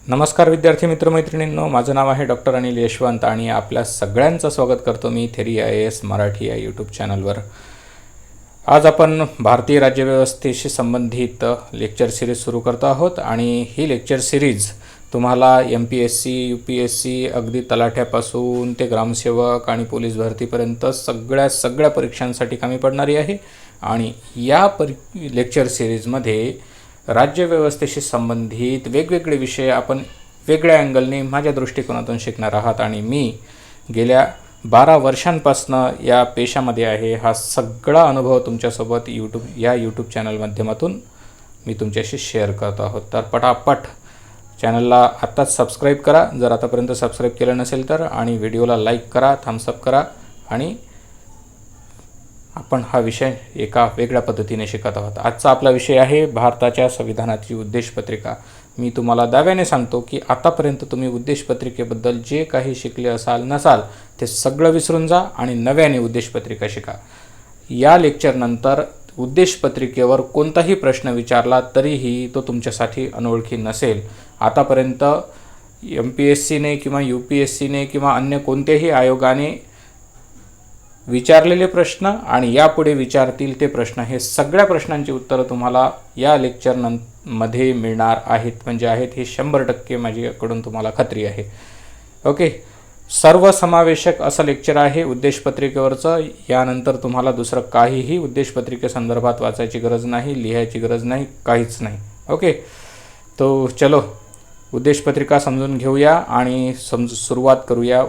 नमस्कार विद्यार्थी मित्रमैत्रिणींनो, माझं नाव आहे डॉक्टर अनिल यशवंत आणि आपल्या सगळ्यांचं स्वागत करतो मी थेरी IAS मराठी या यूट्यूब चॅनलवर। आज आपण भारतीय राज्यव्यवस्थेशी संबंधित लेक्चर सिरीज सुरू करतो आहोत आणि ही लेक्चर सिरीज तुम्हाला MPSC, UPSC अगदी तलाठ्यापासून ते ग्रामसेवक आणि पोलीस भरतीपर्यंत सगळ्या परीक्षांसाठी कामी पडणारी आहे। आणि या लेक्चर सिरीजमध्ये राज्यव्यवस्थेशी संबंधित वेगवेगळे विषय आपण वेगळ्या अँगलने माझ्या दृष्टिकोनातून शिकणार आहात आणि मी गेल्या 12 वर्षांपासून या पेशामध्ये आहे। हा सगळा अनुभव तुमच्यासोबत यूट्यूब चॅनल माध्यमातून मी तुमच्याशी शेअर करत आहोत। तर पटापट चॅनलला आत्ताच सबस्क्राईब करा जर आतापर्यंत सबस्क्राईब केलं नसेल तर, आणि व्हिडिओला लाईक करा, थम्स अप करा। आणि आपण हा विषय एका वेगळ्या पद्धतीने शिकत आहोत। आजचा आपला विषय आहे भारताच्या संविधानाची उद्देशपत्रिका। मी तुम्हाला दाव्याने सांगतो की आतापर्यंत तुम्ही उद्देशपत्रिकेबद्दल जे काही शिकले असाल नसाल ते सगळं विसरून जा आणि नव्याने उद्देशपत्रिका शिका। या लेक्चरनंतर उद्देशपत्रिकेवर कोणताही प्रश्न विचारला तरीही तो तुमच्यासाठी अनोळखी नसेल। आतापर्यंत MPSCने किंवा UPSCने किंवा अन्य कोणत्याही आयोगाने विचारलेले प्रश्न आणि यापुढे विचारतील ते प्रश्न, हे सगळ्या प्रश्नांची उत्तरं तुम्हाला या लेक्चरमध्ये मिळणार आहेत। म्हणजे आहेत हे 100% माझ्याकडून तुम्हाला खात्री आहे। ओके, सर्वसमावेशक असं लेक्चर आहे उद्देशपत्रिकेवरचं। यानंतर तुम्हाला दुसरं काहीही उद्देशपत्रिकेसंदर्भात वाचायची गरज नाही, लिहायची गरज नाही, काहीच नाही। ओके, तो चलो उद्देशपत्रिका समजून घेऊया आणि सुरुवात करूया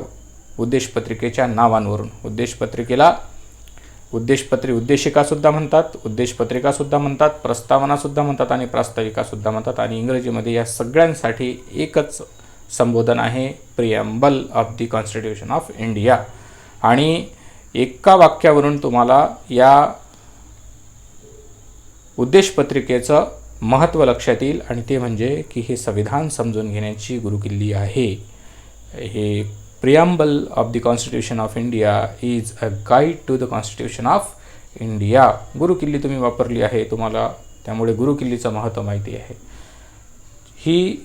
उद्देशपत्रिकेच्या नावांवरून। उद्देशपत्रिकेला उद्देशिकासुद्धा म्हणतात, उद्देशपत्रिकासुद्धा म्हणतात, प्रस्तावनासुद्धा म्हणतात आणि प्रास्ताविकासुद्धा म्हणतात। आणि इंग्रजीमध्ये या सगळ्यांसाठी एकच संबोधन आहे, preamble of the constitution of India. आणि एका वाक्यावरून तुम्हाला या उद्देशपत्रिकेचं महत्त्व लक्षात येईल आणि ते म्हणजे की हे संविधान समजून घेण्याची गुरुकिल्ली आहे। हे Preamble of the Constitution of India is a guide to the Constitution of India। गुरुकिल्ली तुम्ही वापरली आहे, तुम्हाला त्यामुळे गुरुकिल्लीचं महत्त्व माहिती आहे। ही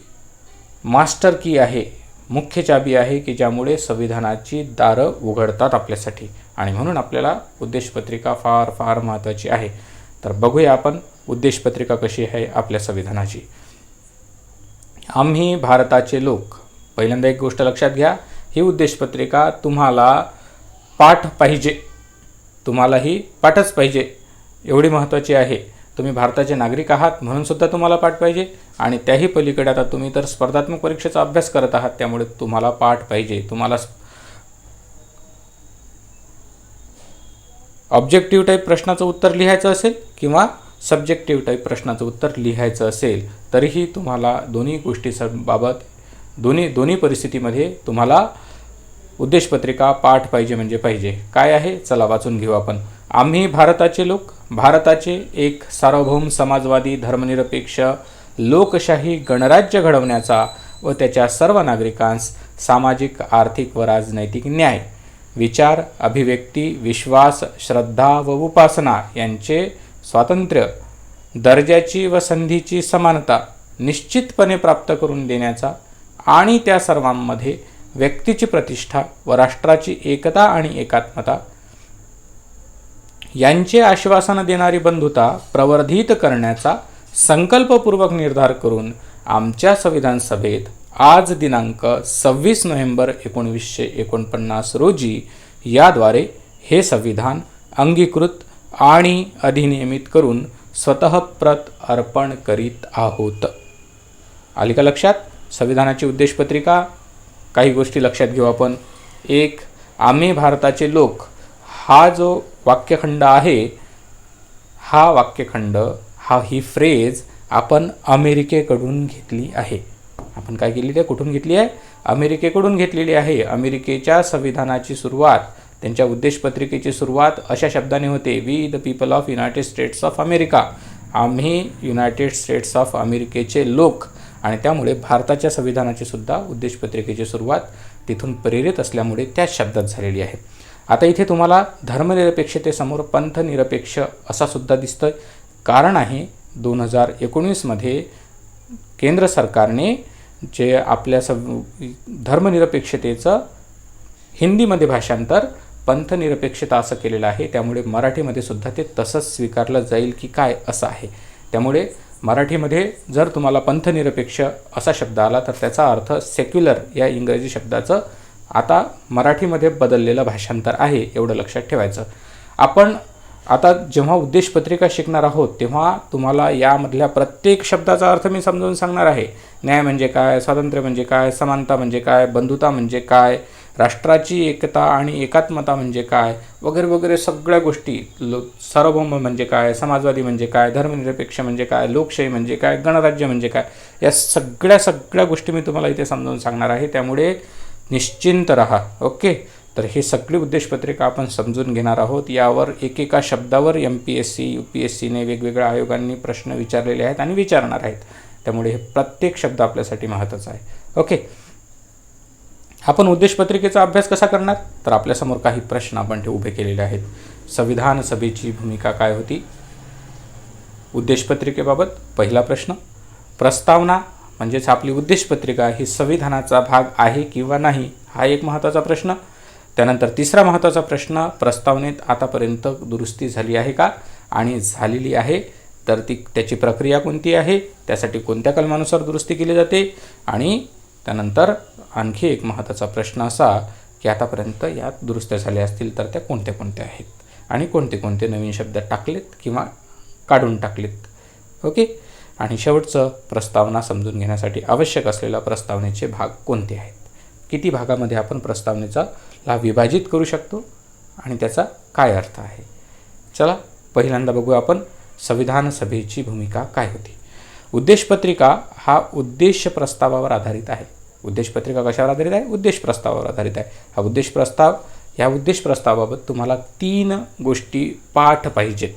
मास्टर की आहे, मुख्य चाबी आहे की ज्यामुळे संविधानाची दारं उघडतात आपल्यासाठी, आणि म्हणून आपल्याला उद्देशपत्रिका फार फार महत्त्वाची आहे। तर बघूया आपण उद्देशपत्रिका कशी आहे आपल्या संविधानाची। आम्ही भारताचे लोक, पहिल्यांदा एक गोष्ट लक्षात घ्या, ही उद्देशपत्रिका तुम्हाला पाठ पाहिजे, तुम्हाला ही पाठच पाहिजे, एवढी महत्त्वाची आहे। तुम्ही भारताचे नागरिक आहात म्हणून सुद्धा तुम्हाला पाठ पाहिजे, आणि त्याही पलीकडे आता तुम्ही तर स्पर्धात्मक परीक्षेचा अभ्यास करत आहात त्यामुळे तुम्हाला पाठ पाहिजे। तुम्हाला ऑब्जेक्टिव्ह टाईप प्रश्नाचं उत्तर लिहायचं असेल किंवा सब्जेक्टिव्ह टाईप प्रश्नाचं उत्तर लिहायचं असेल तरीही तुम्हाला दोन्ही गोष्टींबाबत दोन्ही परिस्थितीमध्ये तुम्हाला उद्देशपत्रिका पाठ पाहिजे म्हणजे पाहिजे। काय आहे चला वाचून घेऊ आपण। आम्ही भारताचे लोक, भारताचे एक सार्वभौम समाजवादी धर्मनिरपेक्ष लोकशाही गणराज्य घडवण्याचा व त्याच्या सर्व नागरिकांस सामाजिक, आर्थिक व राजनैतिक न्याय, विचार, अभिव्यक्ती, विश्वास, श्रद्धा व उपासना यांचे स्वातंत्र्य, दर्जाची व संधीची समानता निश्चितपणे प्राप्त करून देण्याचा आणि त्या सर्वांमध्ये व्यक्तीची प्रतिष्ठा व राष्ट्राची एकता आणि एकात्मता यांचे आश्वासन देणारी बंधुता प्रवर्धित करण्याचा संकल्पपूर्वक निर्धार करून आमच्या संविधान सभेत आज दिनांक 26 नोव्हेंबर 1949 रोजी याद्वारे हे संविधान अंगीकृत आणि अधिनियमित करून स्वतःप्रत अर्पण करीत आहोत। आली का लक्षात संविधानाची उद्देशपत्रिका? काही गोष्टी लक्षात घेऊ आपण। एक, आम्ही भारताचे लोक हा जो वाक्यखंड आहे, हा वाक्यखंड, ही फ्रेज आपण अमेरिकेकडून घेतली आहे। आपण काय केली आहे, कुठून घेतली आहे? अमेरिकेकडून घेतलेली आहे। अमेरिकेच्या संविधानाची सुरुवात, त्यांच्या उद्देशपत्रिकेची सुरुवात अशा शब्दाने होते, we the people of United States of America. आम्ही युनायटेड स्टेट्स ऑफ अमेरिकेचे लोक, आणि त्यामुळे भारताच्या संविधानाची सुद्धा उद्देशपत्रिकेची सुरुवात तिथून प्रेरित असल्यामुळे त्याच शब्दात झालेली आहे। आता इथे तुम्हाला धर्मनिरपेक्षतेसमोर पंथनिरपेक्ष असा सुद्धा दिसतोय। कारण आहे 2019 मध्ये केंद्र सरकारने जे आपल्या धर्मनिरपेक्षतेचं हिंदीमध्ये भाषांतर पंथनिरपेक्षता असं केलेलं आहे, त्यामुळे मराठीमध्ये सुद्धा ते तसंच स्वीकारलं जाईल की काय असं आहे. त्यामुळे मराठीमध्ये जर तुम्हाला पंथनिरपेक्ष असा शब्द आला तर त्याचा अर्थ सेक्युलर या इंग्रजी शब्दाचं आता मराठीमध्ये बदललेलं भाषांतर आहे, एवढं लक्षात ठेवायचं. आपण आता जेव्हा उद्देशपत्रिका शिकणार आहोत तेव्हा तुम्हाला यामधल्या प्रत्येक शब्दाचा अर्थ मी समजावून सांगणार आहे. न्याय म्हणजे काय, स्वातंत्र्य म्हणजे काय, समानता म्हणजे काय, बंधुता म्हणजे काय, राष्ट्राची एकता आणि एकात्मता म्हणजे काय, वगैरे वगैरे सगळ्या गोष्टी. सार्वभौम म्हणजे काय, समाजवादी म्हणजे काय, धर्मनिरपेक्ष म्हणजे काय, लोकशाही म्हणजे काय, गणराज्य म्हणजे काय, या सगळ्या गोष्टी मी तुम्हाला इथे समजावून सांगणार आहे. त्यामुळे निश्चिंत राहा. ओके. तर हे सगळी उद्देशपत्रिका आपण समजून घेणार आहोत. यावर एकेका शब्दावर MPSC UPSCने वेगवेगळ्या आयोगांनी प्रश्न विचारलेले आहेत आणि विचारणार आहेत. त्यामुळे हे प्रत्येक शब्द आपल्यासाठी महत्त्वाचा आहे. ओके. आपण उद्देशपत्रिकेचा अभ्यास कसा करणार, तर आपल्यासमोर काही प्रश्न आपण ते उभे केलेले आहेत. संविधान सभेची भूमिका काय होती उद्देशपत्रिकेबाबत, पहिला प्रश्न. प्रस्तावना म्हणजेच आपली उद्देशपत्रिका ही संविधानाचा भाग आहे किंवा नाही, हा एक महत्त्वाचा प्रश्न. त्यानंतर तिसरा महत्त्वाचा प्रश्न, प्रस्तावनेत आतापर्यंत दुरुस्ती झाली आहे का, आणि झालेली आहे तर त्याची प्रक्रिया कोणती आहे, त्यासाठी कोणत्या कलमानुसार दुरुस्ती केली जाते. आणि त्यानंतर आणखी एक महत्त्वाचा प्रश्न असा की आतापर्यंत यात दुरुस्त्या झाल्या असतील तर त्या कोणत्या कोणत्या आहेत आणि कोणते कोणते नवीन शब्द टाकलेत किंवा काढून टाकलेत. ओके. आणि शेवटचं, प्रस्तावना समजून घेण्यासाठी आवश्यक असलेल्या प्रस्तावनेचे भाग कोणते आहेत, किती भागामध्ये आपण प्रस्तावनेचा विभाजित करू शकतो आणि त्याचा काय अर्थ आहे. चला पहिल्यांदा बघू आपण संविधान सभेची भूमिका काय होती. उद्देशपत्रिका हा उद्देश प्रस्तावावर आधारित आहे. उद्देशपत्रिका कशावर आधारित आहे, उद्देश प्रस्तावावर आधारित आहे. हा उद्देश प्रस्ताव, या उद्देश प्रस्तावाबाबत तुम्हाला 3 गोष्टी पाठ पाहिजेत.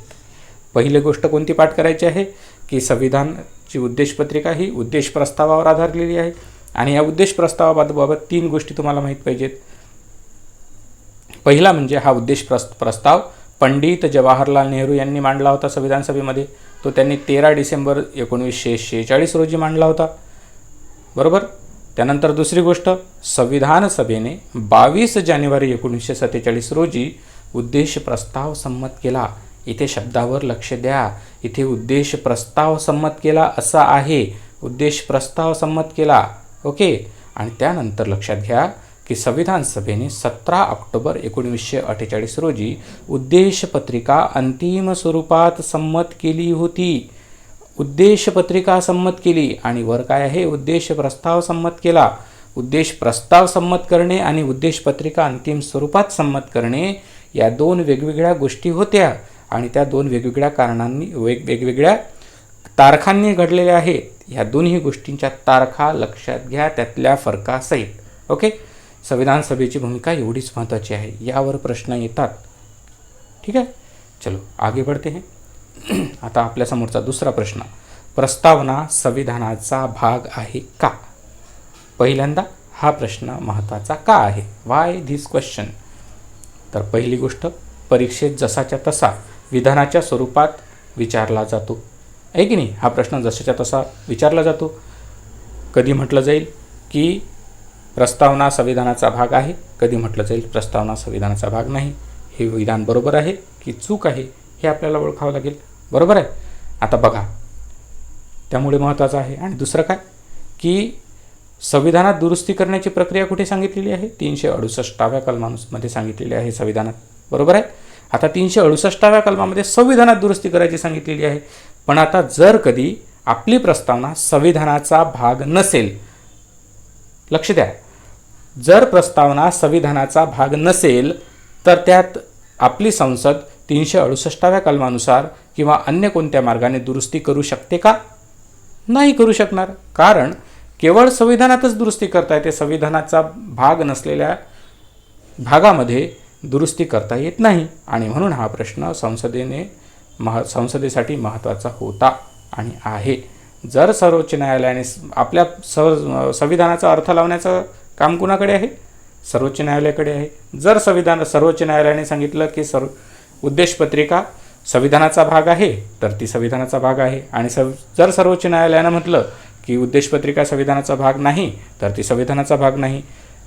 पहिली गोष्ट कोणती पाठ करायची आहे की संविधानची उद्देशपत्रिका ही उद्देश प्रस्तावावर आधारलेली आहे आणि या उद्देश प्रस्तावाबाबत 3 गोष्टी तुम्हाला माहीत पाहिजेत. पहिला म्हणजे हा उद्देश प्रस्ताव पंडित जवाहरलाल नेहरू यांनी मांडला होता संविधान सभेमध्ये. तो त्यांनी 13 डिसेंबर 1946 रोजी मांडला होता, बरोबर. त्यानंतर दुसरी गोष्ट, संविधान सभेने 22 जानेवारी 1947 रोजी उद्देश प्रस्ताव संमत केला. इथे शब्दावर लक्ष द्या, इथे उद्देश प्रस्ताव संमत केला असा आहे, उद्देश प्रस्ताव संमत केला. ओके. आणि त्यानंतर लक्षात घ्या की संविधान सभेने 17 ऑक्टोबर 1948 रोजी उद्देशपत्रिका अंतिम स्वरूपात संमत केली होती. उद्देशपत्रिका संमत केली आणि वर काय आहे, उद्देश प्रस्ताव संमत केला. उद्देश प्रस्ताव संमत करणे आणि उद्देशपत्रिका अंतिम स्वरूपात संमत करणे या 2 वेगवेगळ्या गोष्टी होत्या आणि त्या 2 वेगवेगळ्या कारणांनी वेगवेगळ्या तारखांनी घडलेल्या आहेत. ह्या दोन्ही गोष्टींच्या तारखा लक्षात घ्या त्यातल्या फरकासहित. ओके. संविधान सभेची भूमिका एवढीच महत्त्वाची आहे, यावर प्रश्न येतात. ठीक आहे. चलो आगे बढ़ते हैं. आता आपल्यासमोरचा दुसरा प्रश्न, प्रस्तावना संविधानाचा भाग आहे का. पहिल्यांदा हा प्रश्न महत्त्वाचा का आहे, वाय धिस क्वेश्चन. तर पहिली गोष्ट, परीक्षेत जसाच्या तसा विधानाच्या स्वरूपात विचारला जातो, आहे की नाही. हा प्रश्न जसाच्या तसा विचारला जातो. कधी म्हटलं जाईल की प्रस्तावना संविधानाचा भाग आहे, कधी म्हटलं जाईल प्रस्तावना संविधानाचा भाग नाही. हे विधान बरोबर आहे की चूक आहे हे आपल्याला ओळखावं लागेल, बरोबर आहे. आता बघा, त्यामुळे महत्त्वाचं आहे. आणि दुसरं काय की संविधानात दुरुस्ती करण्याची प्रक्रिया कुठे सांगितलेली आहे, 368व्या कलमामध्ये सांगितलेली आहे संविधानात, बरोबर आहे. आता 368व्या कलमामध्ये संविधानात दुरुस्ती करायची सांगितलेली आहे. पण आता जर कधी आपली प्रस्तावना संविधानाचा भाग नसेल, लक्ष द्या, जर प्रस्तावना संविधानाचा भाग नसेल तर त्यात आपली संसद 368व्या कलमानुसार किंवा अन्य कोणत्या मार्गाने दुरुस्ती करू शकते का, नाही करू शकणार. कारण केवळ संविधानातच दुरुस्ती करता येते, संविधानाचा भाग नसलेल्या भागामध्ये दुरुस्ती करता येत नाही. आणि म्हणून हा प्रश्न संसदेसाठी महत्त्वाचा होता आणि आहे. जर सर्वोच्च न्यायालयाने आपल्या संविधानाचा अर्थ लावण्याचं काम कुणाकडे आहे, सर्वोच्च न्यायालयाकडे आहे. जर सर्वोच्च न्यायालयाने सांगितलं की उद्देशपत्रिका संविधानाचा भाग आहे तर ती संविधानाचा भाग आहे. आणि जर सर्वोच्च न्यायालयानं म्हटलं की उद्देशपत्रिका संविधानाचा भाग नाही तर ती संविधानाचा भाग नाही.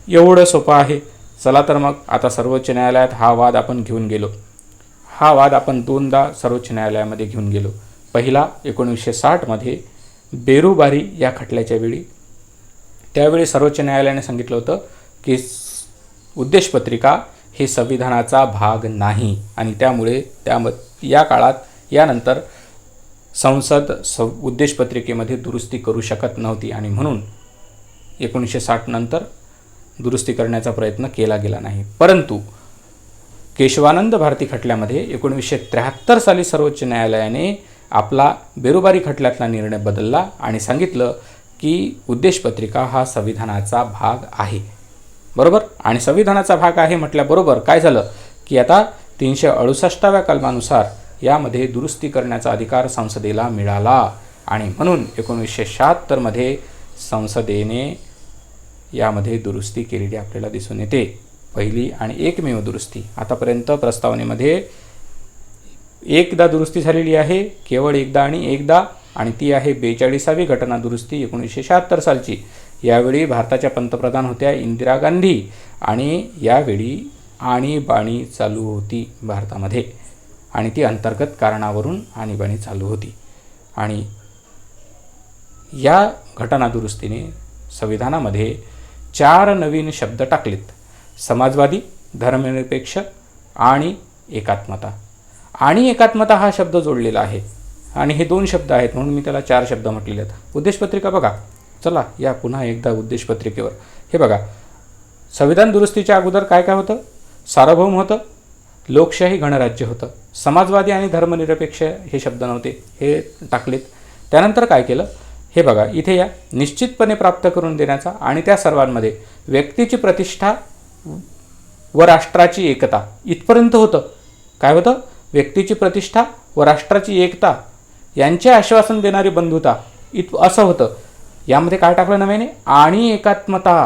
एवढं सोपं आहे. चला तर मग आता सर्वोच्च न्यायालयात हा वाद आपण घेऊन गेलो. हा वाद आपण दोनदा सर्वोच्च न्यायालयामध्ये घेऊन गेलो. पहिला 1960मध्ये बेरुबारी या खटल्याच्या वेळी. त्यावेळी सर्वोच्च न्यायालयाने सांगितलं होतं की उद्देशपत्रिका हे संविधानाचा भाग नाही आणि त्यामुळे या काळात यानंतर संसद उद्देशपत्रिकेमध्ये दुरुस्ती करू शकत नव्हती आणि म्हणून 1960 नंतर दुरुस्ती करण्याचा प्रयत्न केला गेला नाही. परंतु केशवानंद भारती खटल्यामध्ये 1973 साली सर्वोच्च न्यायालयाने आपला बेरुबारी खटल्यातला निर्णय बदलला आणि सांगितलं की उद्देशपत्रिका हा संविधानाचा भाग आहे. बरोबर. आणि संविधानाचा भाग आहे म्हटल्याबरोबर काय झालं की आता 368व्या कलमानुसार यामध्ये दुरुस्ती करण्याचा अधिकार संसदेला मिळाला आणि म्हणून 1976मध्ये संसदेने यामध्ये दुरुस्ती केलेली आपल्याला दिसून येते. पहिली आणि एकमेव दुरुस्ती. आतापर्यंत प्रस्तावनेमध्ये एकदा दुरुस्ती झालेली आहे, केवळ एकदा आणि ती आहे 42वी घटना दुरुस्ती 1976 सालची. यावेळी भारताच्या पंतप्रधान होत्या इंदिरा गांधी आणि यावेळी आणीबाणी चालू होती भारतामध्ये आणि ती अंतर्गत कारणावरून आणीबाणी चालू होती. आणि या घटना दुरुस्तीने संविधानामध्ये 4 नवीन शब्द टाकलेत. समाजवादी, धर्मनिरपेक्ष आणि एकात्मता. आणि एकात्मता हा शब्द जोडलेला आहे आणि हे 2 शब्द आहेत म्हणून मी त्याला 4 शब्द म्हटलेले आहेत. उद्देशपत्रिका बघा. चला या पुन्हा एकदा उद्देशपत्रिकेवर. हे बघा, संविधान दुरुस्तीच्या अगोदर काय काय होतं? सार्वभौम होतं, लोकशाही गणराज्य होतं, समाजवादी आणि धर्मनिरपेक्ष हे शब्द नव्हते, हे टाकलेत. त्यानंतर काय केलं हे बघा, इथे या निश्चितपणे प्राप्त करून देण्याचा आणि त्या सर्वांमध्ये व्यक्तीची प्रतिष्ठा व राष्ट्राची एकता इथपर्यंत होतं. काय होतं? व्यक्तीची प्रतिष्ठा व राष्ट्राची एकता यांचे आश्वासन देणारी बंधुता असं होतं. यामध्ये काय टाकलं नव्याने? आणि एकात्मता.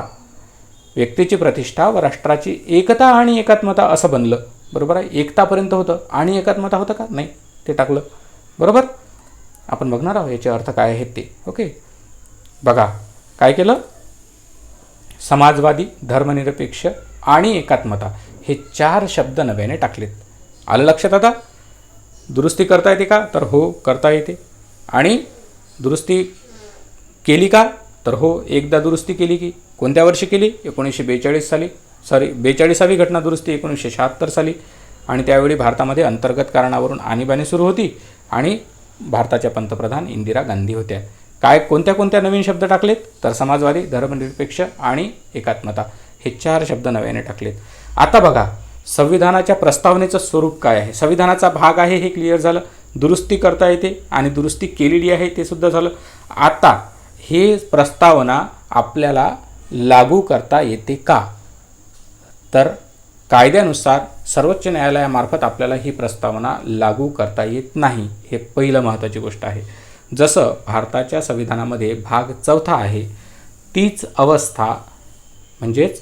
व्यक्तीची प्रतिष्ठा व राष्ट्राची एकता आणि एकात्मता असं बनलं. बरोबर आहे. एकतापर्यंत होतं आणि एकात्मता होतं का? नाही, ते टाकलं. बरोबर. आपण बघणार आहोत याचे अर्थ काय आहेत ते. ओके. बघा काय केलं? समाजवादी, धर्मनिरपेक्ष आणि एकात्मता हे 4 शब्द नव्याने टाकलेत. आलं लक्षात आता? दुरुस्ती करता येते का? तर हो, करता येते. आणि दुरुस्ती केली का? तर हो, एकदा दुरुस्ती केली. की कोणत्या वर्षी केली? 1942 साली. 42वी घटना दुरुस्ती 1976 साली. आणि त्यावेळी भारतामध्ये अंतर्गत कारणावरून आणीबाणी सुरू होती आणि भारताच्या पंतप्रधान इंदिरा गांधी होत्या. कोणत्या नवीन शब्द टाकलेत? तर समाजवादी, धर्मनिरपेक्ष आणि एकात्मता हे 4 शब्द नव्याने टाकलेत. आता बघा संविधानाच्या प्रस्तावनेचं स्वरूप काय आहे. संविधानाचा भाग आहे हे क्लिअर झालं. दुरुस्ती करता येते आणि दुरुस्ती केलेली आहे ते सुद्धा झालं. आता हे प्रस्तावना आपल्याला लागू करता येते का? तर कायद्यानुसार सर्वोच्च न्यायालयामार्फत आपल्याला ही प्रस्तावना लागू करता येत नाही. हे पहिलं महत्त्वाची गोष्ट आहे. जसं भारताच्या संविधानामध्ये भाग 4 आहे तीच अवस्था म्हणजेच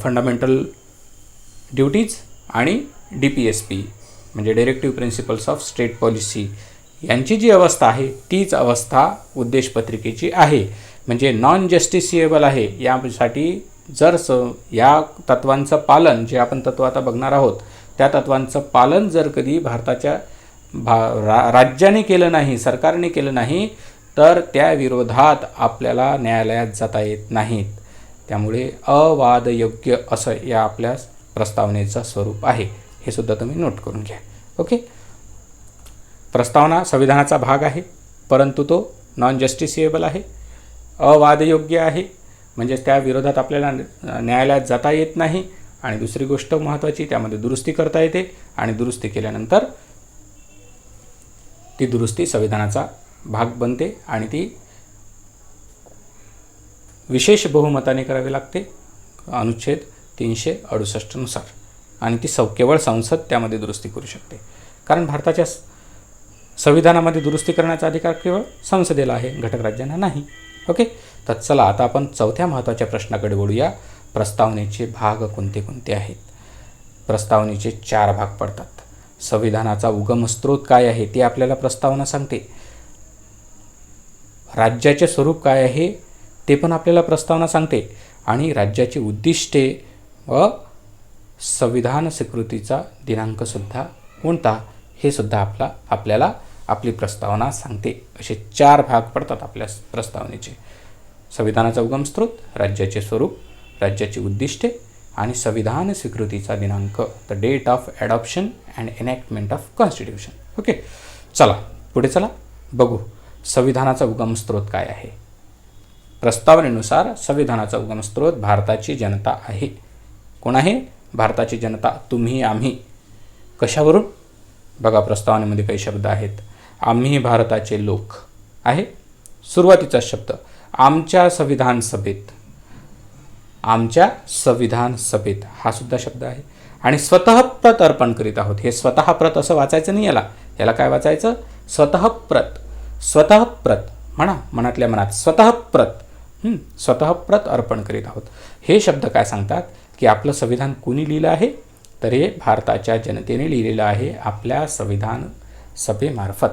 फंडामेंटल ड्युटीज आणि DPSP म्हणजे directive principles of state policy यांची जी अवस्था आहे तीच अवस्था उद्देशपत्रिकेची आहे. म्हणजे नॉन जस्टिसिएबल आहे. यासाठी जर या तत्वांचं पालन, जे आपण तत्व आता बघणार आहोत त्या तत्वांचं पालन जर कधी भारताच्या राज्याने केलं नाही, सरकारने केलं नाही, तर त्या विरोधात आपल्याला न्यायालयात जाता येत नाहीत. त्यामुळे अवादयोग्य असं या आपल्या प्रस्तावनेचं स्वरूप आहे. हे सुद्धा तुम्ही नोट करून घ्या. ओके. प्रस्तावना संविधानाचा भाग आहे परंतु तो नॉन जस्टिसिएबल आहे, अवादयोग्य आहे, म्हणजे त्या विरोधात आपल्याला न्यायालयात जाता येत नाही. आणि दुसरी गोष्ट महत्त्वाची, त्यामध्ये दुरुस्ती करता येते आणि दुरुस्ती केल्यानंतर ती दुरुस्ती संविधानाचा भाग बनते आणि ती विशेष बहुमताने करावी लागते अनुच्छेद 368 नुसार आणि ती केवळ संसद त्यामध्ये दुरुस्ती करू शकते. कारण भारताच्या संविधानामध्ये दुरुस्ती करण्याचा अधिकार केवळ संसदेला आहे, घटक राज्यांना नाही. ओके. तर चला आता आपण 4थ्या महत्त्वाच्या प्रश्नाकडे वळूया. प्रस्तावनेचे भाग कोणते कोणते आहेत? प्रस्तावनेचे 4 भाग पडतात. संविधानाचा उगम स्रोत काय आहे ते आपल्याला प्रस्तावना सांगते. राज्याचे स्वरूप काय आहे ते पण आपल्याला प्रस्तावना सांगते आणि राज्याची उद्दिष्टे व संविधान स्वीकृतीचा दिनांकसुद्धा कोणता हे सुद्धा आपल्याला आपली प्रस्तावना सांगते. असे 4 भाग पडतात आपल्या प्रस्तावनेचे. संविधानाचा उगम स्रोत, राज्याचे स्वरूप, राज्याची उद्दिष्टे आणि संविधान स्वीकृतीचा दिनांक, the date of adoption and enactment of constitution. Okay, चला पुढे चला बघू संविधानाचा उगम स्रोत काय आहे. प्रस्तावनेनुसार संविधानाचा उगम स्रोत भारताची जनता आहे. कोण आहे? भारताची जनता, तुम्ही आम्ही. कशावरून? बघा प्रस्तावनेमध्ये काही शब्द आहेत. आम्ही भारताचे लोक आहे. सुरुवातीचा शब्द आमच्या संविधान सभेत, आमच्या संविधान सभेत हा सुद्धा शब्द आहे. आणि स्वतःप्रत अर्पण करीत आहोत. हे स्वतःप्रत असं वाचायचं नाही, याला काय वाचायचं? स्वतःप्रत. स्वतःप्रत म्हणा, मनातल्या मनात स्वतःप्रत, स्वतःप्रत अर्पण करीत आहोत. हे शब्द काय सांगतात की आपलं संविधान कोणी लिहिलं आहे? तर हे भारताच्या जनतेने लिहिलेलं आहे आपल्या संविधान सभेमार्फत.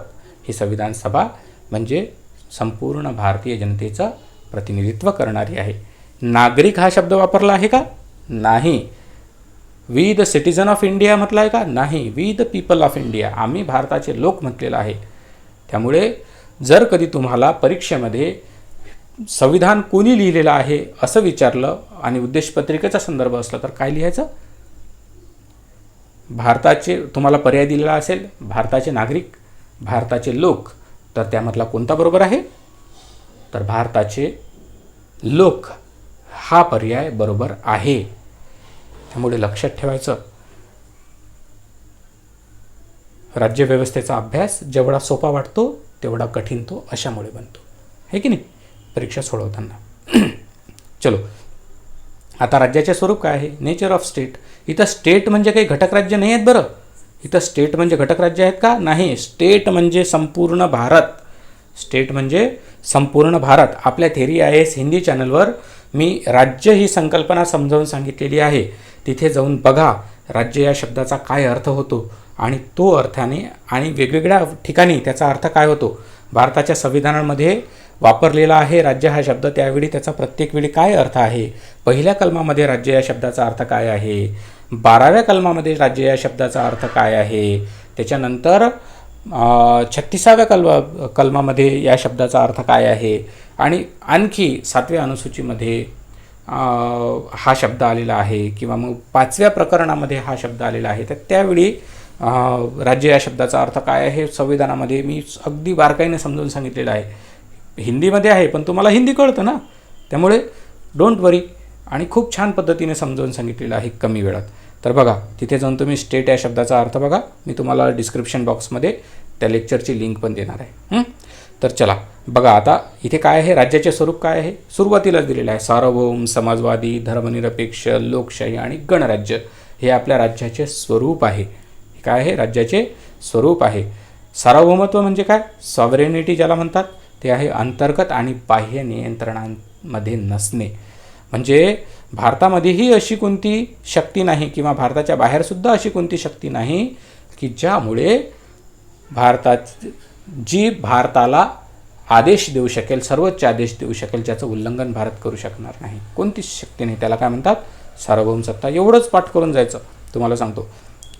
ही संविधान सभा म्हणजे संपूर्ण भारतीय जनतेचं प्रतिनिधित्व करणारी आहे. नागरिक हा शब्द वापरला आहे का? नाही. We the citizen of India म्हटलं आहे का? नाही. We the people of India, आम्ही भारताचे लोक म्हटलेलं आहे. त्यामुळे जर कधी तुम्हाला परीक्षेमध्ये संविधान कोणी लिहिलेलं आहे असं विचारलं आणि उद्देशपत्रिकेचा संदर्भ असला तर काय लिहायचं? भारताचे, तुम्हाला पर्याय दिलेला असेल भारताचे नागरिक, भारताचे लोक, तर त्यामधला कोणता बरोबर आहे? तर भारताचे लोक हा पर्याय बरोबर आहे. त्यामुळे लक्षात ठेवायचं, राज्यव्यवस्थेचा अभ्यास जेवढा सोपा वाटतो तेवढा कठीण तो अशामुळे बनतो, है की नाही, परीक्षा सोडवताना. चलो, आता राज्याचे स्वरूप काय आहे? Nature of state. इथं स्टेट म्हणजे काही घटक राज्य नाही आहेत बरं. इथं स्टेट म्हणजे घटक राज्य आहेत का? नाही. स्टेट म्हणजे संपूर्ण भारत. स्टेट म्हणजे संपूर्ण भारत. आपल्या थेरी IAS हिंदी चॅनलवर मी राज्य ही संकल्पना समजावून सांगितलेली आहे. तिथे जाऊन बघा राज्य या शब्दाचा काय अर्थ होतो आणि तो अर्थाने आणि वेगवेगळ्या ठिकाणी त्याचा अर्थ काय होतो. भारताच्या संविधानामध्ये वापरलेला आहे राज्य हा शब्द, त्यावेळी त्याचा प्रत्येक वेळी काय अर्थ आहे. पहिल्या कलमामध्ये राज्य या शब्दाचा अर्थ काय आहे, 12व्या कलमामध्ये राज्य या शब्दाचा अर्थ काय आहे, त्याच्यानंतर 36व्या कलमामध्ये या शब्दाचा अर्थ काय आहे आणि आणखी 7व्या अनुसूचीमध्ये हा शब्द आलेला आहे किंवा मग 5व्या प्रकरणामध्ये हा शब्द आलेला आहे. तर त्यावेळी राज्य या शब्दाचा अर्थ काय आहे संविधानामध्ये मी अगदी बारकाईने समजून सांगितलेलं आहे. हिंदीमध्ये आहे पण तुम्हाला हिंदी कळतं ना, त्यामुळे डोंट वरी. आणि खूप छान पद्धतीने समजावून सांगितलेलं आहे कमी वेळात. तर बघा तिथे जाऊन तुम्ही स्टेट या शब्दाचा अर्थ बघा. मी तुम्हाला डिस्क्रिप्शन बॉक्समध्ये त्या लेक्चरची लिंक पण देणार आहे. तर चला बघा आता इथे काय आहे, राज्याचे स्वरूप काय आहे. सुरुवातीलाच दिलेलं आहे सार्वभौम, समाजवादी, धर्मनिरपेक्ष, लोकशाही आणि गणराज्य. हे आपल्या राज्याचे स्वरूप आहे. काय आहे? राज्याचे स्वरूप आहे. सार्वभौमत्व म्हणजे काय? सॉव्हरेनिटी ज्याला म्हणतात ते आहे अंतर्गत आणि बाह्य नियंत्रणांमध्ये नसणे. म्हणजे भारतामध्येही अशी कोणती शक्ती नाही किंवा भारताच्या बाहेरसुद्धा अशी कोणती शक्ती नाही की ज्यामुळे भारताला आदेश देऊ शकेल, सर्वोच्च आदेश देऊ शकेल, ज्याचं उल्लंघन भारत करू शकणार नाही. कोणतीच शक्ती नाही. त्याला काय म्हणतात? सार्वभौम सत्ता. एवढंच पाठ करून जायचं तुम्हाला सांगतो.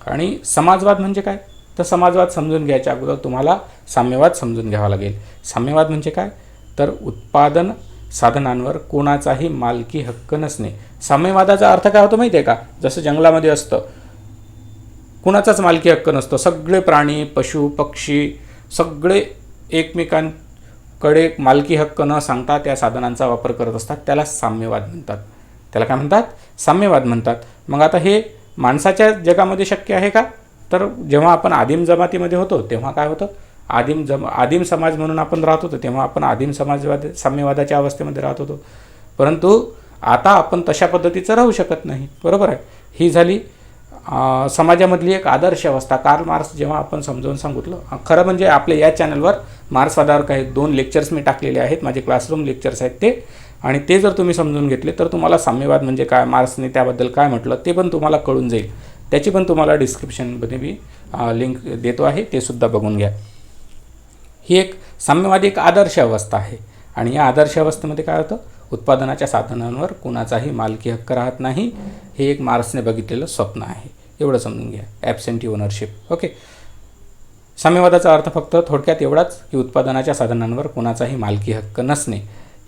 आणि समाजवाद म्हणजे काय? तर समाजवाद समजून घ्यायच्या अगोदर तुम्हाला साम्यवाद समजून घ्यावा लागेल. साम्यवाद म्हणजे काय? तर उत्पादन साधनांवर कोणाचाही मालकी हक्क नसणे. साम्यवादाचा अर्थ काय होतो माहिती आहे का? जसं जंगलामध्ये असतं, कुणाचाच मालकी हक्क नसतो. सगळे प्राणी, पशु, पक्षी सगळे एकमेकांकडे मालकी हक्क न सांगता त्या साधनांचा वापर करत असतात. त्याला साम्यवाद म्हणतात. त्याला काय म्हणतात? साम्यवाद म्हणतात. मग आता हे माणसाच्या जगामध्ये शक्य आहे का? तर जेव्हा आपण आदिम जमातीमध्ये होतो तेव्हा काय होतं? आदिम समाज म्हणून आपण राहत होतो तेव्हा आपण आदिम साम्यवादाच्या अवस्थेमध्ये राहत होतो. परंतु आता आपण तशा पद्धतीचं राहू शकत नाही. बरोबर आहे. ही झाली समाजामधली एक आदर्श अवस्था. कार्ल मार्क्स जेव्हा आपण समजावून सांगितलं, खरं म्हणजे आपल्या या चॅनलवर मार्क्सवादावर काही 2 लेक्चर्स मी टाकलेले आहेत. माझे क्लासरूम लेक्चर्स आहेत ते. आणि ते जर तुम्ही समजून घेतले तर तुम्हाला साम्यवाद म्हणजे काय, मार्क्सने त्याबद्दल काय म्हटलं ते पण तुम्हाला कळून जाईल. त्याची पण तुम्हाला डिस्क्रिप्शनमध्ये मी लिंक देतो आहे, ते सुद्धा बघून घ्या. ही एक साम्यवादी एक आदर्श अवस्था आहे. आणि या आदर्श अवस्थेमध्ये काय होतं, उत्पादनाच्या साधनांवर कुणाचाही मालकी हक्क राहत नाही. हे एक मार्क्सने बघितलेलं स्वप्न आहे, एवढं समजून घ्या. Absentee ownership. ओके. साम्यवादाचा अर्थ फक्त थोडक्यात एवढाच की उत्पादनाच्या साधनांवर कुणाचाही मालकी हक्क नसणे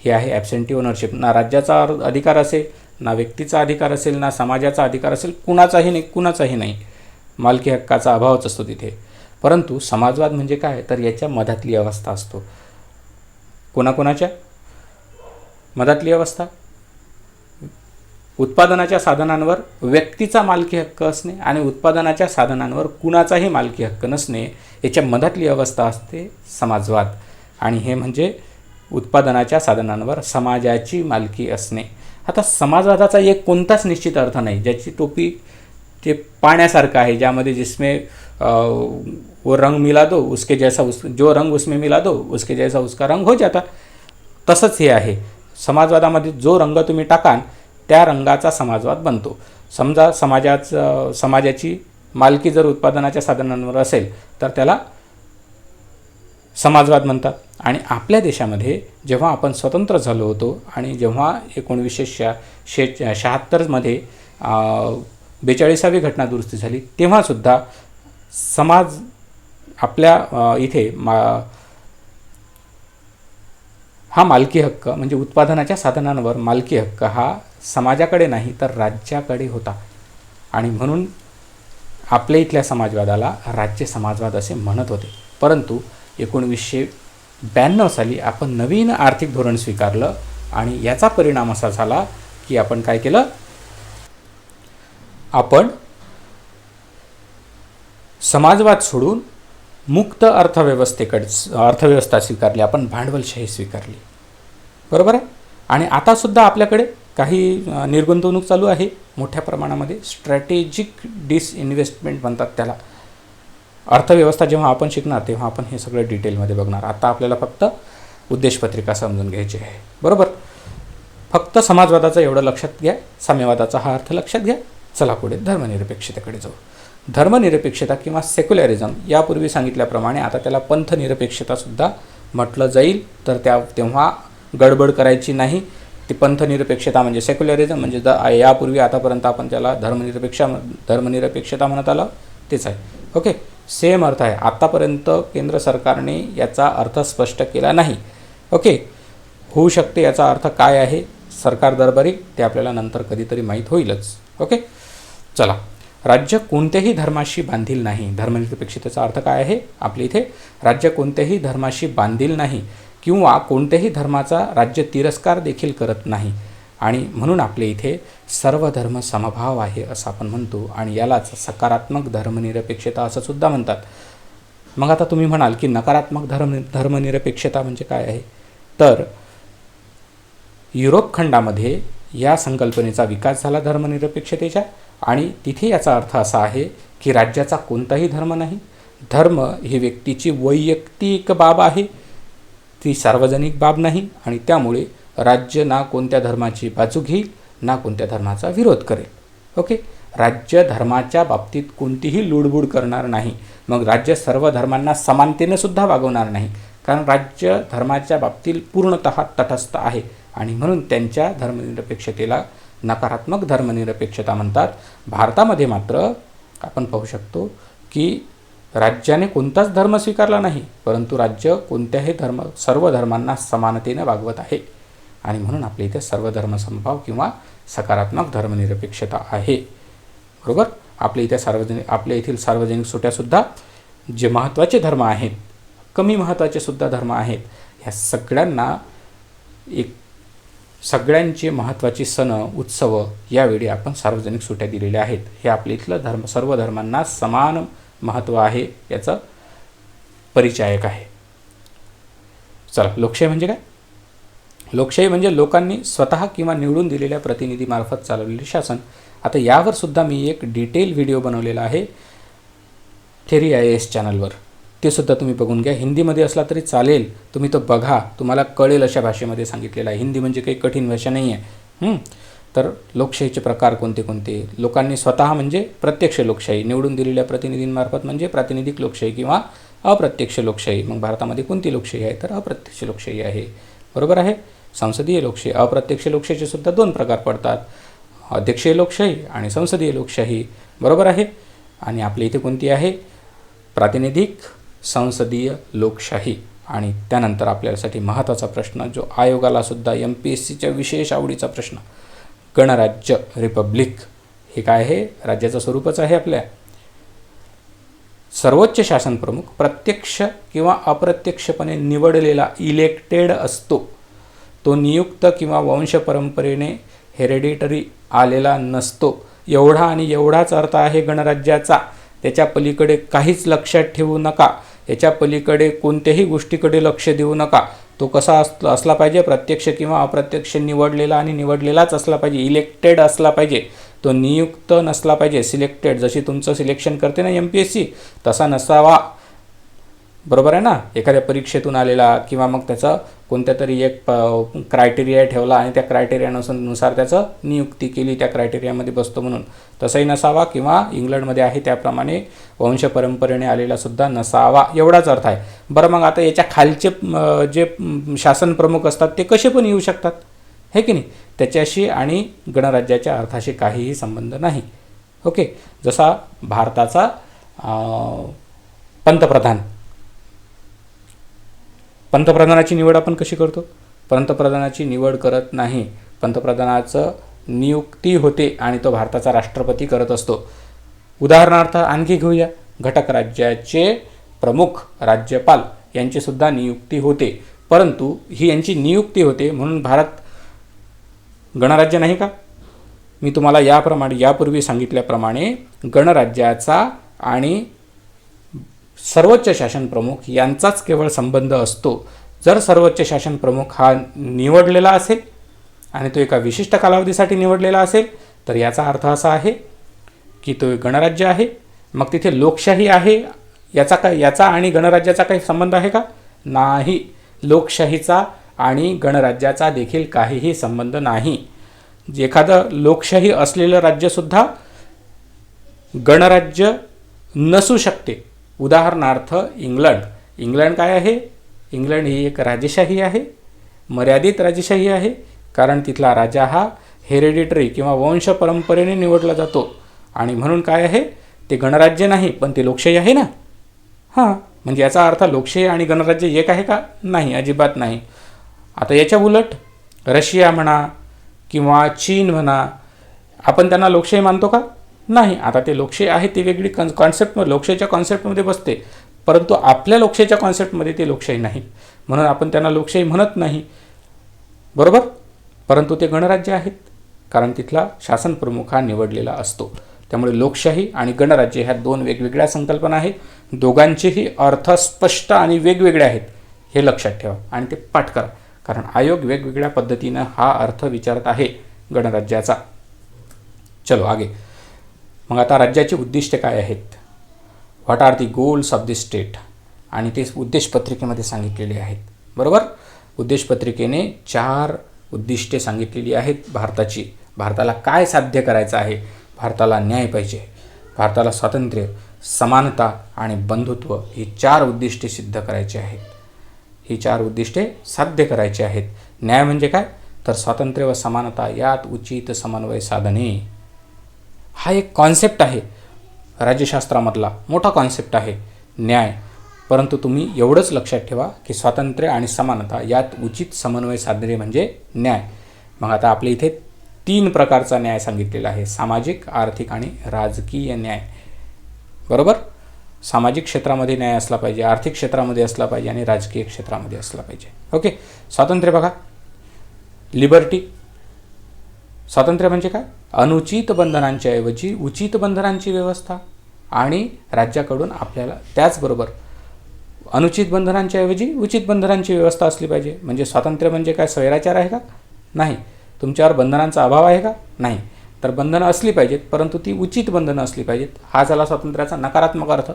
हे आहे ॲब्सेंटी ओनरशिप. ना राज्याचा अधिकार असेल, ना व्यक्तीचा अधिकार असेल, ना समाजाचा अधिकार असेल, कुणाचाही नाही. मालकी हक्काचा अभावच असतो तिथे. परंतु समाजवाद म्हणजे काय, तर याच्या मधातली अवस्था असतो. कोणाकोणाच्या मधातली अवस्था, उत्पादनाच्या साधनांवर व्यक्तीचा मालकी हक्क असणे आणि उत्पादनाच्या साधनांवर कुणाचाही मालकी हक्क नसणे याच्या मधातली अवस्था असते समाजवाद. आणि हे म्हणजे उत्पादनाच्या साधनांवर समाजाची मालकी असणे. आता समाजवादाचा एक कोणताच निश्चित अर्थ नाही, ज्याची टोपी ते पाण्यासारखं आहे, ज्यामध्ये जिसमें वो रंग मिला दो उसके जैसा जो रंग उसमें मिला दो उसके जैसा उसका रंग हो जाता. तसंच हे आहे. समाजवादामध्ये जो रंग तुम्ही टाकाल त्या रंगाचा समाजवाद बनतो. समजा समाजाची मालकी जर उत्पादनाच्या साधनांवर असेल तर त्याला समाजवाद म्हणतात. आणि आपल्या देशामध्ये जेव्हा आपण स्वतंत्र झालो होतो आणि जेव्हा 1976मध्ये 42वी घटना दुरुस्ती झाली, तेव्हासुद्धा समाज आपल्या इथे हा मालकी हक्क म्हणजे उत्पादनाच्या साधनांवर मालकी हक्क हा समाजाकडे नाही तर राज्याकडे होता. आणि म्हणून आपल्या इथल्या समाजवादाला राज्य समाजवाद असे म्हणत होते. परंतु 1992 साली आपण नवीन आर्थिक धोरण स्वीकारलं आणि याचा परिणाम असा झाला की आपण काय केलं, आपण समाजवाद सोडून मुक्त अर्थव्यवस्था स्वीकारली, आपण भांडवलशाही स्वीकारली. बरोबर आहे. आणि आतासुद्धा आपल्याकडे काही निर्गुंतवणूक चालू आहे मोठ्या प्रमाणामध्ये. स्ट्रॅटेजिक डिसइन्व्हेस्टमेंट म्हणतात त्याला. अर्थव्यवस्था जेव्हा आपण शिकणार तेव्हा आपण हे सगळं डिटेलमध्ये बघणार. आता आपल्याला फक्त उद्देशपत्रिका समजून घ्यायची आहे. बरोबर. फक्त समाजवादाचं एवढं लक्षात घ्या, साम्यवादाचा हा अर्थ लक्षात घ्या. चला पुढे धर्मनिरपेक्षतेकडे जाऊ. धर्मनिरपेक्षता किंवा सेक्युलरिझम यापूर्वी सांगितल्याप्रमाणे आता त्याला पंथनिरपेक्षतासुद्धा म्हटलं जाईल. तर तेव्हा गडबड करायची नाही. ती पंथनिरपेक्षता म्हणजे सेक्युलरिझम म्हणजे यापूर्वी आतापर्यंत आपण त्याला धर्मनिरपेक्षता म्हणत आलो तेच आहे. ओके. सेम अर्थ आहे. आतापर्यंत केंद्र सरकारने याचा अर्थ स्पष्ट केला नाही. ओके. होऊ शकते याचा अर्थ काय आहे सरकार दरबारी ते आपल्याला नंतर कधीतरी माहीत होईलच. ओके. चला. राज्य कोणत्याही धर्माशी बांधील नाही. धर्मनिरपेक्षतेचा अर्थ काय आहे आपल्या इथे, राज्य कोणत्याही धर्माशी बांधील नाही किंवा कोणत्याही धर्माचा राज्य तिरस्कार देखील करत नाही. आणि म्हणून आपल्या इथे सर्व धर्म समभाव आहे असं आपण म्हणतो आणि यालाच सकारात्मक धर्मनिरपेक्षता असं सुद्धा म्हणतात. मग आता तुम्ही म्हणाल की नकारात्मक धर्मनिरपेक्षता म्हणजे काय आहे, तर युरोप खंडामध्ये या संकल्पनेचा विकास झाला धर्मनिरपेक्षतेच्या. आणि तिथे याचा अर्थ असा आहे की राज्याचा कोणताही धर्म नाही. धर्म ही व्यक्तीची वैयक्तिक बाब आहे, ती सार्वजनिक बाब नाही. आणि त्यामुळे राज्य ना कोणत्या धर्माची बाजू घेईल ना कोणत्या धर्माचा विरोध करेल. ओके. राज्य धर्माच्या बाबतीत कोणतीही लुडबुड करणार नाही. मग राज्य सर्व धर्मांना समानतेने सुद्धा वागवणार नाही, कारण राज्य धर्माच्या बाबतीत पूर्णतः तटस्थ आहे. आणि म्हणून त्यांच्या धर्मनिरपेक्षतेला नकारात्मक धर्मनिरपेक्षता म्हणतात. भारतामध्ये मात्र आपण पाहू शकतो की राज्याने कोणताच धर्म स्वीकारला नाही, परंतु राज्य कोणत्याही सर्व धर्मांना समानतेने वागवत आहे. आणि म्हणून आपल्या इथे सर्व धर्म समभाव किंवा सकारात्मक धर्मनिरपेक्षता आहे. बरोबर. आपल्या येथील सार्वजनिक सुट्यासुद्धा जे महत्त्वाचे धर्म आहेत, कमी महत्त्वाचे सुद्धा धर्म आहेत, ह्या सगळ्यांना सगळ्यांचे महत्त्वाचे सण उत्सव यावेळी आपण सार्वजनिक सुट्या दिलेल्या आहेत. हे आपल्या इथलं सर्व धर्मांना समान महत्त्व आहे याचा परिचायक आहे. चला. लोकशाही म्हणजे काय. लोकशाही म्हणजे लोकांनी स्वतः किंवा निवडून दिलेल्या प्रतिनिधीमार्फत चालवलेले शासन. आता यावर सुद्धा मी एक डिटेल व्हिडिओ बनवलेला आहे थेरी IAS चॅनलवर, ते सुद्धा तुम्ही बघून घ्या. हिंदीमध्ये असला तरी चालेल, तुम्ही तो बघा, तुम्हाला कळेल अशा भाषेमध्ये सांगितलेलं आहे. हिंदी म्हणजे काही कठीण भाषा नाही आहे. तर लोकशाहीचे प्रकार कोणते कोणते, लोकांनी स्वतः म्हणजे प्रत्यक्ष लोकशाही, निवडून दिलेल्या प्रतिनिधींमार्फत म्हणजे प्रातिनिधिक लोकशाही किंवा अप्रत्यक्ष लोकशाही. मग भारतामध्ये कोणती लोकशाही आहे, तर अप्रत्यक्ष लोकशाही आहे. बरोबर आहे. संसदीय लोकशाही, अप्रत्यक्ष लोकशाहीचे सुद्धा दोन प्रकार पडतात, अध्यक्षीय लोकशाही आणि संसदीय लोकशाही. बरोबर आहे. आणि आपल्या इथे कोणती आहे? प्रातिनिधिक संसदीय लोकशाही. आणि त्यानंतर आपल्यासाठी महत्त्वाचा प्रश्न, जो आयोगाला सुद्धा MPSCच्या विशेष आवडीचा प्रश्न, गणराज्य, रिपब्लिक. हे काय आहे? राज्याचं स्वरूपच आहे आपल्या. सर्वोच्च शासन प्रमुख प्रत्यक्ष किंवा अप्रत्यक्षपणे निवडलेला, इलेक्टेड असतो. तो नियुक्त किंवा वंश परंपरेने हेरेडिटरी आलेला नसतो. एवढा आणि एवढाच अर्थ आहे गणराज्याचा. त्याच्या पलीकडे काहीच लक्षात ठेवू नका. याच्या पलीकडे कोणत्याही गोष्टीकडे लक्ष देऊ नका. तो कसा असला पाहिजे? प्रत्यक्ष किंवा अप्रत्यक्ष निवडलेला, आणि निवडलेलाच असला पाहिजे, इलेक्टेड असला पाहिजे. तो नियुक्त नसला पाहिजे, सिलेक्टेड. जशी तुमचं सिलेक्शन करते ना MPSC, तसा नसावा. बरोबर आहे ना? एखाद्या परीक्षेतून आलेला, किंवा मग त्याचा कोणत्या तरी एक क्रायटेरिया ठेवला आणि त्या क्रायटेरियानुसार त्याचं नियुक्ती केली, त्या क्रायटेरियामध्ये बसतो म्हणून, तसंही नसावा. किंवा इंग्लंडमध्ये आहे त्याप्रमाणे वंश परंपरेने आलेला सुद्धा नसावा, एवढाच अर्थ आहे. बरं, मग आता याच्या खालचे जे शासन प्रमुख असतात ते कसे पण येऊ शकतात, हे की नाही? त्याच्याशी आणि गणराज्याच्या अर्थाशी काहीही संबंध नाही. ओके. जसा भारताचा पंतप्रधानाची निवड आपण कशी करतो? पंतप्रधानाची निवड करत नाही. पंतप्रधानाचं नियुक्ती होते आणि तो भारताचा राष्ट्रपती करत असतो. उदाहरणार्थ आणखी घेऊया, घटक राज्याचे प्रमुख, राज्यपाल यांचीसुद्धा नियुक्ती होते. परंतु ही यांची नियुक्ती होते म्हणून भारत गणराज्य नाही का? मी तुम्हाला यापूर्वी सांगितल्याप्रमाणे गणराज्याचा आणि सर्वोच्च शासन प्रमुख यांचाच केवळ संबंध असतो. जर सर्वोच्च शासन प्रमुख हा निवडलेला असेल आणि तो एका विशिष्ट कालावधीसाठी निवडलेला असेल, तर याचा अर्थ असा आहे की तो गणराज्य आहे. मग तिथे लोकशाही आहे, याचा आणि गणराज्याचा काही संबंध आहे का? नाही. लोकशाहीचा आणि गणराज्याचा देखील काहीही संबंध नाही. एखादं लोकशाही असलेलं राज्यसुद्धा गणराज्य नसू शकते. उदाहरणार्थ इंग्लंड काय आहे? इंग्लंड ही एक राजेशाही आहे, मर्यादित राजेशाही आहे. कारण तिथला राजा हा हेरेडिटरी किंवा वंश परंपरेने निवडला जातो, आणि म्हणून काय आहे? ते गणराज्य नाही, पण ते लोकशाही आहे ना. हां, म्हणजे याचा अर्थ लोकशाही आणि गणराज्य एक आहे का? नाही, अजिबात नाही. आता याच्या उलट रशिया म्हणा किंवा चीन म्हणा, आपण त्यांना लोकशाही मानतो का? नाही. आता ते लोकशाही आहे, ती वेगळी कॉन्सेप्ट, लोकशाहीच्या कॉन्सेप्टमध्ये बसते, परंतु आपल्या लोकशाहीच्या कॉन्सेप्टमध्ये ते लोकशाही नाही, म्हणून आपण त्यांना लोकशाही म्हणत नाही. बरोबर. परंतु ते गणराज्य आहेत, कारण तिथला शासन प्रमुख हा निवडलेला असतो. त्यामुळे लोकशाही आणि गणराज्य ह्या दोन वेगवेगळ्या संकल्पना आहेत. दोघांचेही अर्थ स्पष्ट आणि वेगवेगळे आहेत, हे लक्षात ठेवा आणि ते पाठ करा, कारण आयोग वेगवेगळ्या पद्धतीनं हा अर्थ विचारत आहे गणराज्याचा. चलो आगे. मग आता राज्याची उद्दिष्टे काय आहेत? What are the goals of the state? आणि ते उद्देशपत्रिकेमध्ये सांगितलेले आहेत. बरोबर. उद्देशपत्रिकेने 4 उद्दिष्टे सांगितलेली आहेत भारताची. भारताला काय साध्य करायचं आहे? भारताला न्याय पाहिजे, भारताला स्वातंत्र्य, समानता आणि बंधुत्व, ही 4 उद्दिष्टे सिद्ध करायची आहेत. ही 4 उद्दिष्टे साध्य करायची आहेत. न्याय म्हणजे काय? तर स्वातंत्र्य व समानता यात उचित समन्वय साधणे. हा एक कॉन्सेप्ट आहे, राज्यशास्त्रामधला मोठा कॉन्सेप्ट आहे न्याय. परंतु तुम्ही एवढंच लक्षात ठेवा की स्वातंत्र्य आणि समानता यात उचित समन्वय साधणे म्हणजे न्याय. मग आता आपल्या इथे 3 प्रकारचा न्याय सांगितलेला आहे: सामाजिक, आर्थिक आणि राजकीय न्याय. बरोबर. सामाजिक क्षेत्रामध्ये न्याय असला पाहिजे, आर्थिक क्षेत्रामध्ये असला पाहिजे आणि राजकीय क्षेत्रामध्ये असला पाहिजे. ओके. स्वातंत्र्य बघा, लिबर्टी. स्वातंत्र्य म्हणजे काय? अनुचित बंधनांच्या ऐवजी उचित बंधनांची व्यवस्था, आणि राज्याकडून आपल्याला त्याचबरोबर अनुचित बंधनांच्या ऐवजी उचित बंधनांची व्यवस्था असली पाहिजे. म्हणजे स्वातंत्र्य म्हणजे काय? स्वैराचार आहे का? नाही. तुमच्यावर बंधनांचा अभाव आहे का? नाही. तर बंधनं असली पाहिजेत, परंतु ती उचित बंधनं असली पाहिजेत. हा झाला स्वातंत्र्याचा नकारात्मक अर्थ.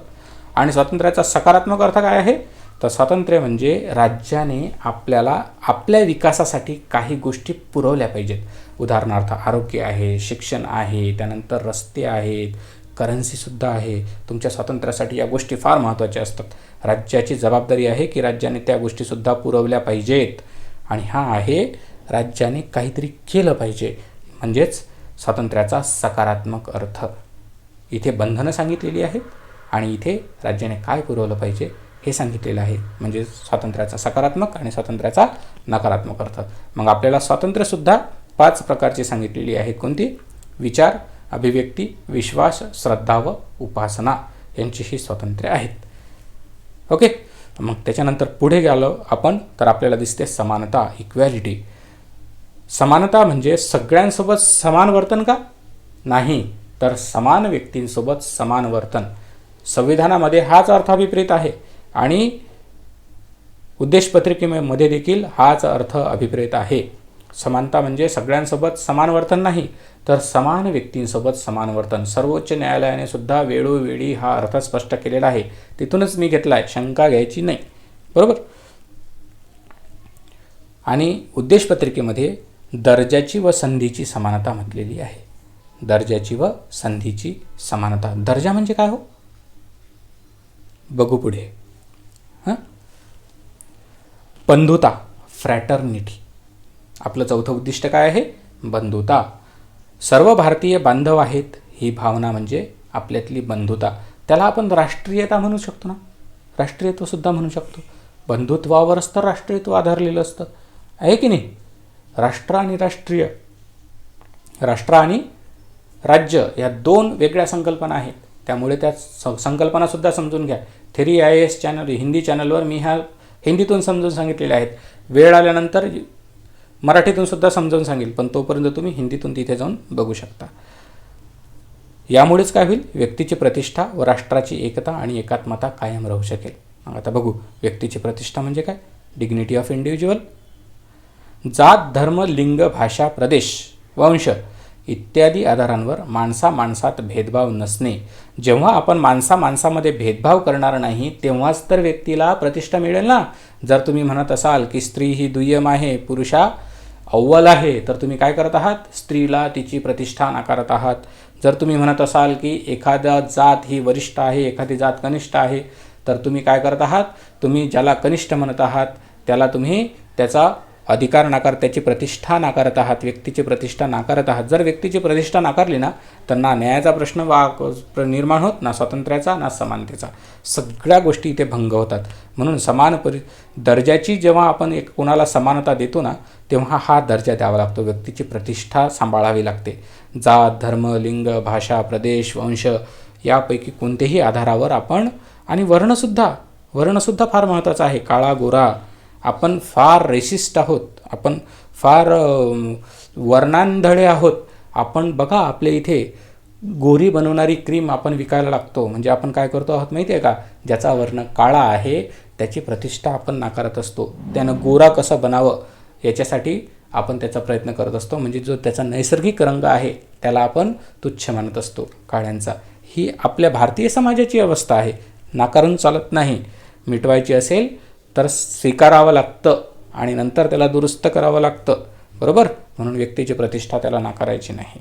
आणि स्वातंत्र्याचा सकारात्मक अर्थ काय आहे? तर स्वातंत्र्य म्हणजे राज्याने आपल्याला आपल्या विकासासाठी काही गोष्टी पुरवल्या पाहिजेत. उदाहरणार्थ आरोग्य आहे, शिक्षण आहे, त्यानंतर रस्ते आहेत, करन्सीसुद्धा आहे. तुमच्या स्वातंत्र्यासाठी या गोष्टी फार महत्त्वाच्या असतात. राज्याची जबाबदारी आहे की राज्याने त्या गोष्टीसुद्धा पुरवल्या पाहिजेत. आणि हा आहे राज्याने काहीतरी केलं पाहिजे, म्हणजेच स्वातंत्र्याचा सकारात्मक अर्थ. इथे बंधनं सांगितलेली आहेत आणि इथे राज्याने काय पुरवलं पाहिजे हे सांगितलेलं आहे, म्हणजे स्वातंत्र्याचा सकारात्मक आणि स्वातंत्र्याचा नकारात्मक अर्थ. मग आपल्याला स्वातंत्र्यसुद्धा 5 प्रकारची सांगितलेली आहेत. कोणती? विचार, अभिव्यक्ती, विश्वास, श्रद्धा व उपासना यांची ही स्वातंत्र्य आहेत. ओके. मग त्याच्यानंतर पुढे गेलो आपण तर आपल्याला दिसते समानता, इक्वॅलिटी. समानता म्हणजे सगळ्यांसोबत समान वर्तन का? नाही, तर समान व्यक्तींसोबत समान वर्तन. संविधानामध्ये हाच अर्थ अभिप्रेत आहे आणि उद्देशपत्रिकेमध्ये देखील हाच अर्थ अभिप्रेत आहे. समानता म्हणजे सगळ्यांसोबत समान वर्तन नाही, तर समान व्यक्तींसोबत समान वर्तन. सर्वोच्च न्यायालयाने सुद्धा वेळोवेळी हा अर्थ स्पष्ट केलेला आहे. तिथूनच मी घेतला आहे, शंका घ्यायची नाही. बरोबर. आणि उद्देशपत्रिकेमध्ये दर्जाची व संधीची समानता म्हटलेली आहे. दर्जाची व संधीची समानता. दर्जा म्हणजे काय हो? बघू पुढे. बंधुता, फ्रॅटर्निटी. आपलं चौथं उद्दिष्ट काय आहे? बंधुता. सर्व भारतीय बांधव आहेत ही भावना म्हणजे आपल्यातली बंधुता. त्याला आपण राष्ट्रीयता म्हणू शकतो ना, राष्ट्रीयत्वसुद्धा म्हणू शकतो. बंधुत्वावरच तर राष्ट्रीयत्व आधारलेलं असतं, आहे की नाही? राष्ट्र आणि राष्ट्रीय, राष्ट्र आणि राज्य या 2 वेगळ्या संकल्पना आहेत. त्यामुळे त्या संकल्पनासुद्धा समजून घ्या. थेरी IAS चॅनल, हिंदी चॅनलवर मी ह्या हिंदीतून समजून सांगितलेल्या आहेत. वेळ आल्यानंतर मराठीतून सुद्धा समजावून सांगेल, पण तोपर्यंत तुम्ही हिंदीतून तिथे जाऊन बघू शकता. यामुळेच काय होईल? व्यक्तीची प्रतिष्ठा व राष्ट्राची एकता आणि एकात्मता कायम राहू शकेल. मग आता बघू, व्यक्तीची प्रतिष्ठा म्हणजे काय? Dignity of individual. जात, धर्म, लिंग, भाषा, प्रदेश, वंश इत्यादी आधारांवर माणसात भेदभाव नसणे. जेव्हा आपण माणसामध्ये भेदभाव करणार नाही तेव्हाच तर व्यक्तीला प्रतिष्ठा मिळेल ना. जर तुम्ही म्हणत असाल की स्त्री ही दुय्यम आहे, पुरुषा अव्वल आहे, तर तुम्ही काय करत आहात? स्त्रीला तिची प्रतिष्ठा नाकारत आहात. जर तुम्ही म्हणत असाल की एखादा जात ही वरिष्ठ आहे, एखादी जात कनिष्ठ आहे, तर तुम्ही काय करत आहात? तुम्ही ज्याला कनिष्ठ म्हणत आहात त्याला तुम्ही त्याचा अधिकार त्याची प्रतिष्ठा नाकारत आहात, व्यक्तीची प्रतिष्ठा नाकारत आहात. जर व्यक्तीची प्रतिष्ठा नाकारली ना तर ना न्यायाचा प्रश्न निर्माण होत, ना स्वातंत्र्याचा, ना समानतेचा. सगळ्या गोष्टी इथे भंग होतात. म्हणून दर्जाची जेव्हा आपण कोणाला समानता देतो ना तेव्हा हा दर्जा द्यावा लागतो. व्यक्तीची प्रतिष्ठा सांभाळावी लागते. जात, धर्म, लिंग, भाषा, प्रदेश, वंश यापैकी कोणत्याही आधारावर आपण, आणि वर्णसुद्धा फार महत्त्वाचा आहे. काळा, गोरा, आपण फार रेसिस्ट आहोत, आपण फार वर्णांधळे आहोत. आपण बघा, आपल्या इथे गोरी बनवणारी क्रीम आपण विकायला लागतो, म्हणजे आपण काय करतो आहोत माहिती आहे का? ज्याचा वर्ण काळा आहे त्याची प्रतिष्ठा आपण नाकारत असतो. त्यानं गोरा कसं बनावं याच्यासाठी आपण त्याचा प्रयत्न करत असतो, म्हणजे जो त्याचा नैसर्गिक रंग आहे त्याला आपण तुच्छ मानत असतो काळ्यांचा. ही आपल्या भारतीय समाजाची अवस्था आहे, नाकारून चालत नाही. मिटवायची असेल तर स्वीकारावं लागतं आणि नंतर त्याला दुरुस्त करावं लागतं. बरोबर. म्हणून व्यक्तीची प्रतिष्ठा त्याला नाकारायची नाही.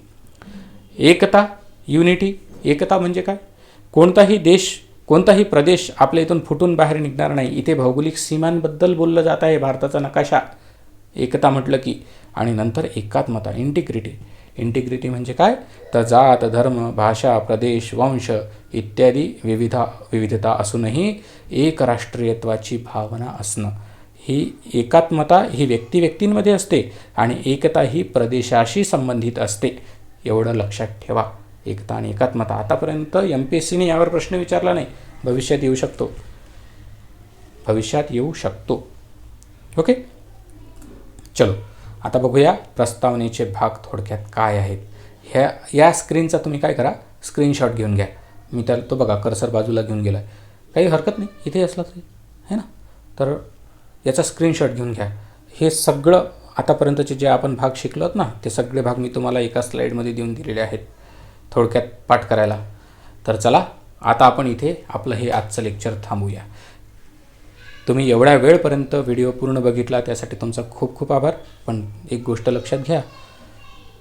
एकता, युनिटी. एकता म्हणजे काय? कोणताही देश, कोणताही प्रदेश आपल्या इथून फुटून बाहेर निघणार नाही. इथे भौगोलिक सीमांबद्दल बोललं जात आहे, भारताचा नकाशा. एकता म्हटलं की. आणि नंतर एकात्मता, इंटिग्रिटी म्हणजे काय? तर जात, धर्म, भाषा, प्रदेश, वंश इत्यादी विविधता असूनही एक राष्ट्रीयत्वाची भावना असणं. ही एकात्मता ही व्यक्तींमध्ये असते आणि एकता ही प्रदेशाशी संबंधित असते. एवढं लक्षात ठेवा. एकता आणि एकात्मता. आतापर्यंत MPSCने यावर प्रश्न विचारला नाही, भविष्यात येऊ शकतो. ओके. चलो आता बघूया प्रस्तावनेचे भाग थोडक्यात काय आहेत. या स्क्रीनचा तुम्ही काय करा, स्क्रीनशॉट घेऊन घ्या. मी तो बघा कर्सर बाजूला घेऊन गेला आहे, काही हरकत नाही, इथे असला तरी आहे ना. तर याचा स्क्रीनशॉट घेऊन घ्या. हे सगळं आतापर्यंतचे जे आपण भाग शिकलोत ना ते सगळे भाग मी तुम्हाला एका स्लाईडमध्ये देऊन दिलेले आहेत थोडक्यात पाठ करायला. तर चला आता आपण इथे आपलं हे आजचं लेक्चर थांबूया. तुम्ही एवढ्या वेळपर्यंत व्हिडिओ पूर्ण बघितला त्यासाठी तुमचा खूप खूप आभार. पण एक गोष्ट लक्षात घ्या,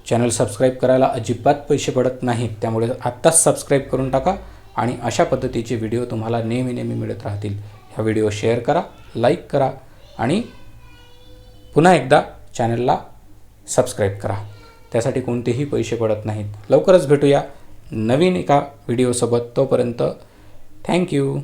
चॅनल सबस्क्राईब करायला अजिबात पैसे पडत नाहीत, त्यामुळे आत्ताच सबस्क्राईब करून टाका आणि अशा पद्धतीचे व्हिडिओ तुम्हाला नेहमी मिळत राहतील. हा व्हिडिओ शेअर करा, लाईक करा आणि पुन्हा एकदा चॅनलला सबस्क्राईब करा. त्यासाठी कोणतेही पैसे पडत नाहीत. लवकरच भेटूया नवीन एका व्हिडिओसोबत. तोपर्यंत थँक्यू.